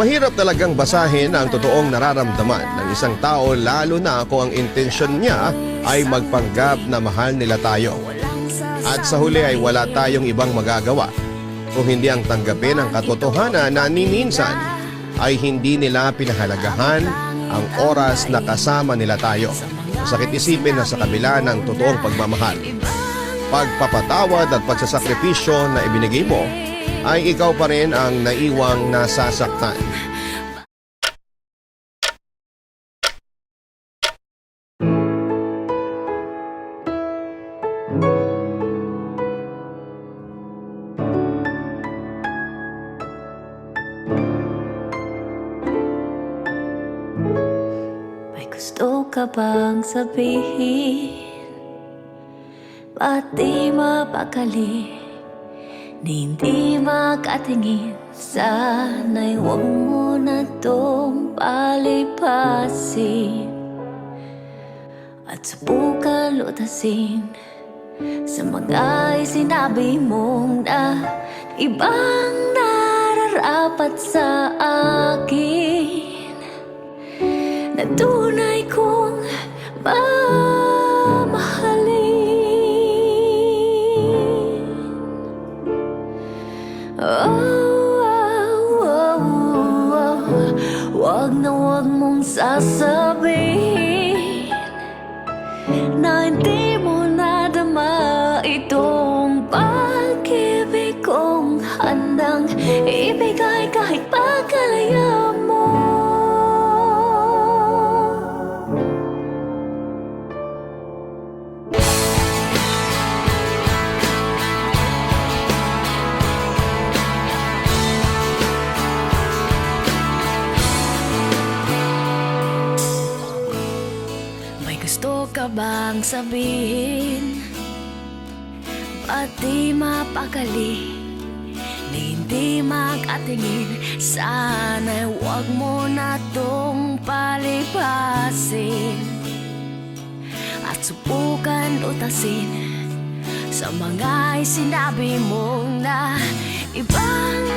Mahirap talagang basahin ang totoong nararamdaman ng isang tao, lalo na kung ang intensyon niya ay magpanggap na mahal nila tayo. At sa huli ay wala tayong ibang magagawa kung hindi ang tanggapin ang katotohanan na minsan ay hindi nila pinahalagahan ang oras na kasama nila tayo. Masakit isipin na sa kabila ng totoong pagmamahal, pagpapatawad at pagsasakripisyo na ibinigay mo, ay ikaw pa rin ang naiwang nasasaktan. May gusto ka bang sabihin? Ba't di mapakali? Ni hindi makatingin, sana'y huwag mo na tong palipasin at subukan lutasin sa mga sinabi mong na ibang nararapat sa akin, na tunay kong mamahalin. Wag na wag mong sasabihin na hindi mo nadama itong pag-ibig kong handang ibigay kahit pagkalaya mo. Gusto ka bang sabihin? Ba't di mapakali? Ni hindi makatingin, sana'y huwag mo na tong palipasin at subukan lutasin sa mga sinabi mong na ibang